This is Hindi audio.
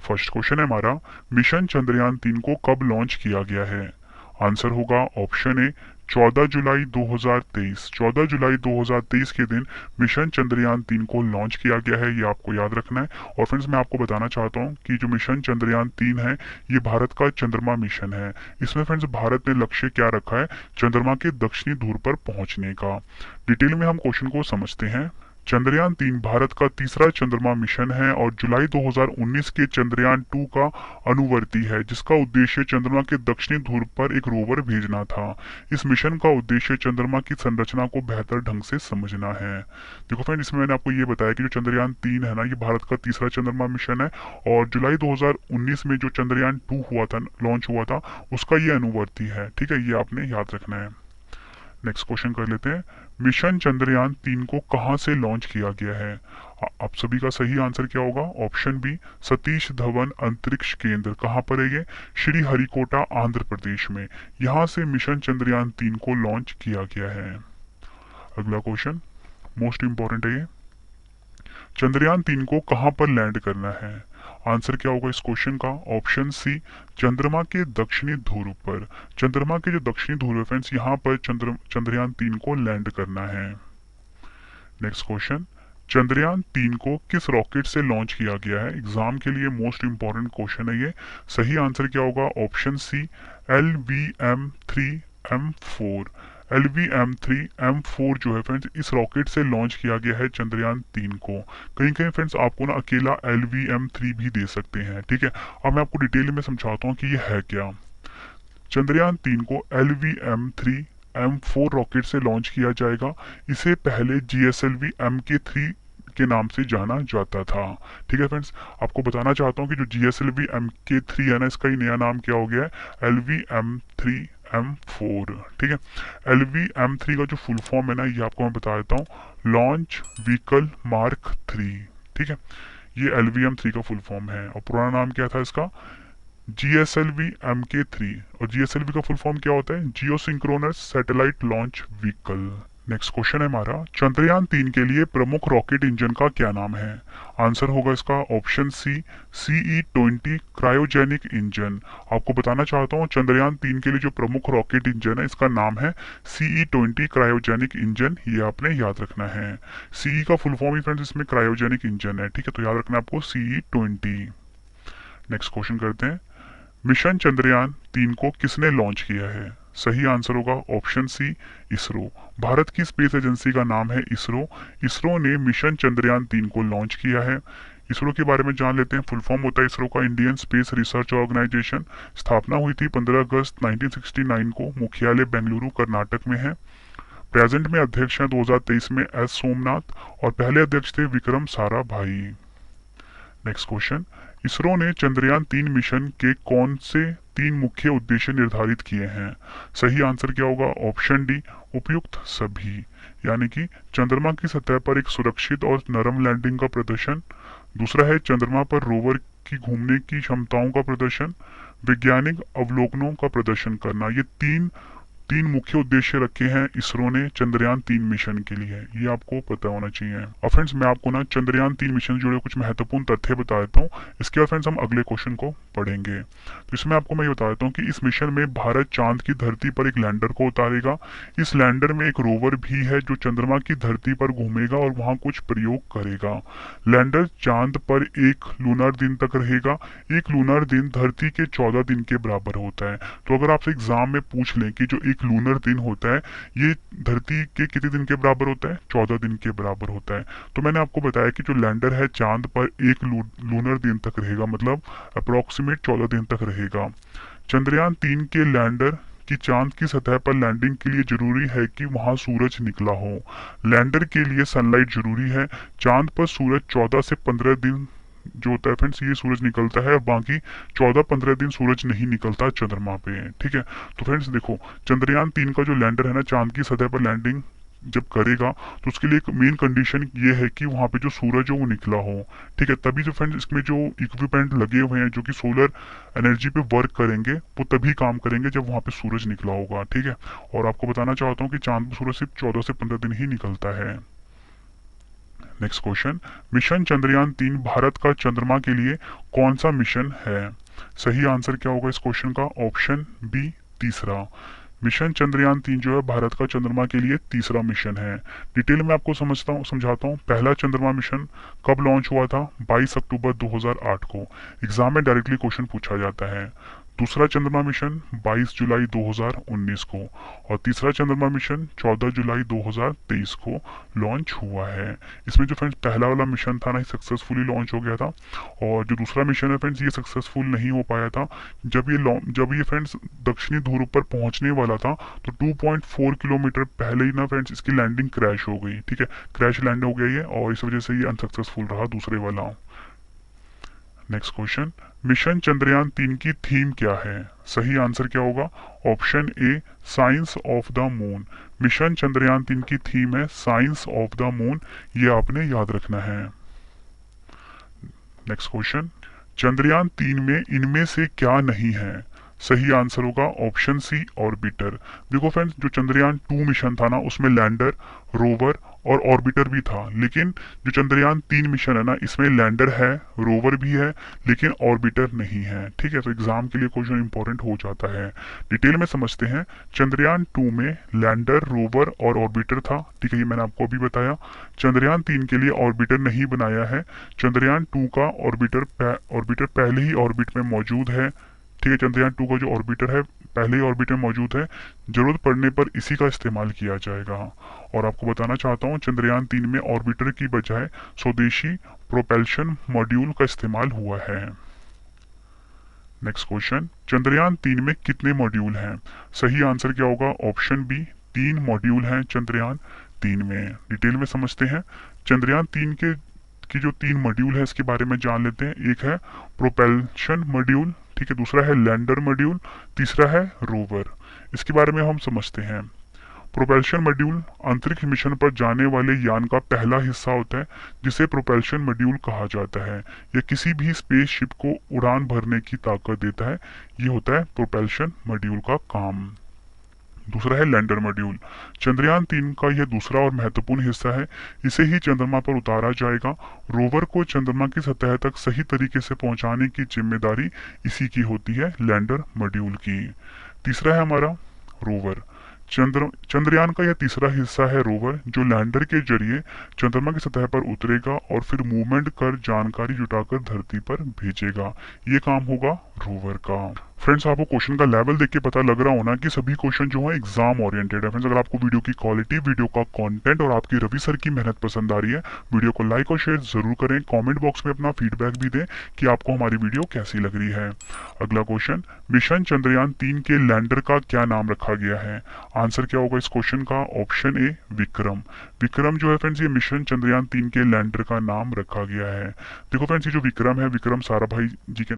फर्स्ट क्वेश्चन है हमारा, मिशन चंद्रयान 3 को कब लॉन्च किया गया है? आंसर होगा ऑप्शन ए 14 जुलाई 2023। 14 जुलाई 2023 के दिन मिशन चंद्रयान 3 को लॉन्च किया गया है, ये आपको याद रखना है। और फ्रेंड्स मैं आपको बताना चाहता हूँ कि जो मिशन चंद्रयान 3 है ये भारत का चंद्रमा मिशन है। इसमें फ्रेंड्स भारत ने लक्ष्य क्या रखा है? चंद्रमा के दक्षिणी ध्रुव पर पहुंचने का। डिटेल में हम क्वेश्चन को समझते हैं। चंद्रयान 3 भारत का तीसरा चंद्रमा मिशन है और जुलाई 2019 के चंद्रयान 2 का अनुवर्ती है, जिसका उद्देश्य चंद्रमा के दक्षिणी ध्रुव पर एक रोवर भेजना था। इस मिशन का उद्देश्य चंद्रमा की संरचना को बेहतर ढंग से समझना है। देखो फ्रेंड, इसमें मैंने आपको ये बताया कि जो चंद्रयान 3 है ना, ये भारत का तीसरा चंद्रमा मिशन है और जुलाई 2019 में जो चंद्रयान 2 हुआ था, लॉन्च हुआ था, उसका ये अनुवर्ती है। ठीक है, ये आपने याद रखना है। नेक्स्ट क्वेश्चन कर लेते हैं। मिशन चंद्रयान 3 को कहां से लॉन्च किया गया है? आप सभी का सही आंसर क्या होगा? ऑप्शन बी सतीश धवन अंतरिक्ष केंद्र। कहां पर है ये? श्री हरिकोटा, आंध्र प्रदेश में। यहां से मिशन चंद्रयान 3 को लॉन्च किया गया है। अगला क्वेश्चन मोस्ट इंपॉर्टेंट है ये। चंद्रयान 3 को कहां पर लैंड करना है? आंसर क्या होगा इस क्वेश्चन का? ऑप्शन सी चंद्रमा के दक्षिणी ध्रुव पर। चंद्रमा के जो दक्षिणी ध्रुव है फ्रेंड्स, यहाँ पर चंद्रयान 3 को लैंड करना है। नेक्स्ट क्वेश्चन, चंद्रयान 3 को किस रॉकेट से लॉन्च किया गया है? एग्जाम के लिए मोस्ट इंपॉर्टेंट क्वेश्चन है ये। सही आंसर क्या होगा? Option C LVM-3M4। LVM-3M4 जो है फ्रेंड्स, इस रॉकेट से लॉन्च किया गया है चंद्रयान 3 को। कहीं कहीं फ्रेंड्स आपको ना अकेला LVM-3 भी दे सकते हैं। ठीक है, अब मैं आपको डिटेल में समझाता हूँ कि ये है क्या। चंद्रयान 3 को LVM-3M4 रॉकेट से लॉन्च किया जाएगा। इसे पहले GSLV MK3 के नाम से जाना जाता था। ठीक है फ्रेंड्स, आपको बताना चाहता हूँ कि जो GSLV MK3 है ना, इसका ही नया नाम क्या हो गया है? LVM-3M4। ठीक है, LVM-3 का जो फुल फॉर्म है ना, ये आपको मैं बता देता हूँ, लॉन्च व्हीकल मार्क 3। ठीक है, ये LVM-3 का फुल फॉर्म है और पुराना नाम क्या था इसका? GSLV MK3। और GSLV का फुल फॉर्म क्या होता है? Geo synchronous satellite launch vehicle. Next question है हमारा, चंद्रयान 3 के लिए प्रमुख रॉकेट इंजन का क्या नाम है? आंसर होगा इसका option C CE-20 cryogenic engine. आपको बताना चाहता हूँ चंद्रयान 3 के लिए जो प्रमुख रॉकेट इंजन है, इसका नाम है CE-20 क्रायोजेनिक इंजन। ये आपने याद रखना है। CE का फुल फॉर्म ही फ्रेंड्स इसमें क्रायोजेनिक इंजन है। ठीक है, तो याद रखना है आपको CE-20। नेक्स्ट क्वेश्चन करते हैं। मिशन चंद्रयान 3 को किसने लॉन्च किया है? सही आंसर होगा ऑप्शन सी इसरो। भारत की स्पेस एजेंसी का नाम है इसरो। इसरो ने मिशन चंद्रयान 3 को लॉन्च किया है। इसरो के बारे में जान लेते हैं। फुल फॉर्म होता है इसरो का इंडियन स्पेस रिसर्च ऑर्गेनाइजेशन। स्थापना हुई थी 15 अगस्त 1969 को। मुख्यालय बेंगलुरु कर्नाटक में है। प्रेजेंट में अध्यक्ष हैं 2023 में एस सोमनाथ और पहले अध्यक्ष थे विक्रम साराभाई। नेक्स्ट क्वेश्चन, इसरो ने चंद्रयान 3 मिशन के कौन से 3 मुख्य उद्देश्य निर्धारित किए हैं? सही आंसर क्या होगा? ऑप्शन डी उपयुक्त सभी। यानी कि चंद्रमा की सतह पर एक सुरक्षित और नरम लैंडिंग का प्रदर्शन। दूसरा है चंद्रमा पर रोवर की घूमने की क्षमताओं का प्रदर्शन। वैज्ञानिक अवलोकनों का प्रदर्शन करना। ये तीन तीन मुख्य उद्देश्य रखे हैं इसरो ने चंद्रयान 3 मिशन के लिए। ये आपको पता होना चाहिए। और फ्रेंड्स मैं आपको ना चंद्रयान 3 मिशन से जुड़े कुछ महत्वपूर्ण तथ्य बता देता हूँ। इसके बाद फ्रेंड्स हम अगले क्वेश्चन को पढ़ेंगे। तो इसमें आपको मैं ये बता देता हूँ कि इस मिशन में भारत चांद की धरती पर एक लैंडर को उतारेगा। इस लैंडर में एक रोवर भी है जो चंद्रमा की धरती पर घूमेगा और वहाँ कुछ प्रयोग करेगा। लैंडर चांद पर एक लूनर दिन तक रहेगा। एक लूनर दिन धरती के 14 दिन के बराबर होता है। तो अगर आपसे एग्जाम में पूछ लें कि जो एक लूनर दिन होता है ये धरती के कितने दिन के बराबर होता है? 14 दिन के बराबर होता है। तो मैंने आपको बताया कि जो लैंडर है चांद पर एक लूनर दिन तक रहेगा, मतलब अप्रोक्सीमेट 14 दिन तक रहेगा। चंद्रयान 3 के लैंडर कि चांद की सतह पर लैंडिंग के लिए जरूरी है कि वहां सूरज निकला हो। लैंडर के लिए सनलाइट जरूरी है। चांद पर सूरज 14 से 15 दिन जो होता है फ्रेंड्स, ये सूरज निकलता है। बाकी 14-15 दिन सूरज नहीं निकलता चंद्रमा पे। ठीक है, तो फ्रेंड्स देखो चंद्रयान 3 का जो लैंडर है ना, चांद की सतह पर लैंडिंग जब करेगा तो उसके लिए एक मेन कंडीशन ये है कि वहां पे जो सूरज है वो निकला हो। ठीक है, तभी जो फ्रेंड्स इसमें जो इक्विपमेंट लगे हुए हैं जो कि सोलर एनर्जी पे वर्क करेंगे, वो तभी काम करेंगे जब वहां पे सूरज निकला होगा। ठीक है, और आपको बताना चाहता हूँ कि चांद पर सूरज सिर्फ 14 से 15 दिन ही निकलता है। Next question, mission Chandrayaan 3 Bharat का चंद्रमा के लिए कौन सा मिशन है? सही आंसर क्या होगा इस क्वेश्चन का? ऑप्शन बी, तीसरा। मिशन चंद्रयान 3 जो है भारत का चंद्रमा के लिए तीसरा मिशन है। डिटेल में आपको समझाता हूँ। पहला चंद्रमा मिशन कब लॉन्च हुआ था? 22 अक्टूबर 2008 को। एग्जाम में डायरेक्टली क्वेश्चन पूछा जाता है। दूसरा चंद्रमा मिशन 22 जुलाई 2019 को, और तीसरा चंद्रमा मिशन 14 जुलाई 2023 को लॉन्च हुआ है। इसमें जो फ्रेंड्स पहला वाला मिशन था ना, सक्सेसफुली लॉन्च हो गया था, और जो दूसरा मिशन है फ्रेंड्स, ये सक्सेसफुल नहीं हो पाया था। जब ये फ्रेंड्स दक्षिणी ध्रुव पर पहुंचने वाला था, तो 2.4 किलोमीटर पहले ही ना फ्रेंड्स इसकी लैंडिंग क्रैश हो गई। ठीक है, क्रैश लैंड हो गई है, और इस वजह से ये अनसक्सेसफुल रहा दूसरे वाला। नेक्स्ट क्वेश्चन, मिशन चंद्रयान 3 की थीम क्या है? सही आंसर क्या होगा? Option A, science of the moon. Mission Chandrayaan 3 की थीम है साइंस ऑफ द मून, ये आपने याद रखना है। नेक्स्ट क्वेश्चन, चंद्रयान 3 में इनमें से क्या नहीं है? सही आंसर होगा ऑप्शन सी, ऑर्बिटर। देखो फ्रेंड्स, जो चंद्रयान 2 मिशन था ना, उसमें लैंडर, रोवर और ऑर्बिटर भी था, लेकिन जो चंद्रयान 3 मिशन है ना, इसमें लैंडर है, रोवर भी है, लेकिन ऑर्बिटर नहीं है। ठीक है, तो एग्जाम के लिए क्वेश्चन इंपॉर्टेंट हो जाता है। डिटेल में समझते हैं। चंद्रयान 2 में लैंडर, रोवर और ऑर्बिटर था। ठीक है, ये मैंने आपको अभी बताया। चंद्रयान 3 के लिए ऑर्बिटर नहीं बनाया है। चंद्रयान 2 का ऑर्बिटर पहले ही ऑर्बिट में मौजूद है। ठीक है, चंद्रयान 2 का जो ऑर्बिटर है पहले ही ऑर्बिट में मौजूद है। जरूरत पड़ने पर इसी का इस्तेमाल किया जाएगा। और आपको बताना चाहता हूँ, चंद्रयान 3 में ऑर्बिटर की बजाय स्वदेशी प्रोपल्शन मॉड्यूल का इस्तेमाल हुआ है। नेक्स्ट क्वेश्चन, चंद्रयान 3 में कितने मॉड्यूल हैं? सही आंसर क्या होगा? ऑप्शन बी, 3 मॉड्यूल हैं चंद्रयान 3 में। डिटेल में समझते हैं। चंद्रयान 3 की जो 3 मॉड्यूल है, इसके बारे में जान लेते हैं। एक है प्रोपल्शन मॉड्यूल, ठीक है, दूसरा है लैंडर मॉड्यूल, तीसरा है रोवर। इसके बारे में हम समझते हैं। प्रोपल्शन मॉड्यूल अंतरिक्ष मिशन पर जाने वाले यान का पहला हिस्सा होता है, जिसे प्रोपल्शन मॉड्यूल कहा जाता है। यह किसी भी स्पेसशिप को उड़ान भरने की ताकत देता है। ये होता है प्रोपल्शन मॉड्यूल का काम। दूसरा है लैंडर मॉड्यूल। चंद्रयान 3 का यह दूसरा और महत्वपूर्ण हिस्सा है। इसे ही चंद्रमा पर उतारा जाएगा। रोवर को चंद्रमा की सतह तक सही तरीके से पहुंचाने की जिम्मेदारी इसी की होती है, लैंडर मॉड्यूल की। तीसरा है हमारा रोवर। चंद्रयान का यह तीसरा हिस्सा है रोवर, जो लैंडर के जरिए चंद्रमा की सतह पर उतरेगा और फिर मूवमेंट कर जानकारी जुटाकर धरती पर भेजेगा। ये काम होगा रोवर का। फ्रेंड्स, आपको क्वेश्चन का लेवल देख के पता लग रहा होना कि सभी क्वेश्चन जो है एग्जाम ओरिएंटेड है। फ्रेंड्स, अगर आपको वीडियो की क्वालिटी, वीडियो का कंटेंट और आपकी रवि सर की मेहनत पसंद आ रही है, वीडियो को लाइक और शेयर जरूर करें। कमेंट बॉक्स में अपना फीडबैक भी दें कि आपको हमारी वीडियो कैसी लग रही है। अगला क्वेश्चन, मिशन चंद्रयान 3 के लैंडर का क्या नाम रखा गया है? आंसर क्या होगा इस क्वेश्चन का? Option A, Vikram. विक्रम जो है फ्रेंड्स, ये मिशन चंद्रयान 3 के लैंडर का नाम रखा गया है। देखो फ्रेंड्स, ये जो विक्रम है, विक्रम साराभाई जी के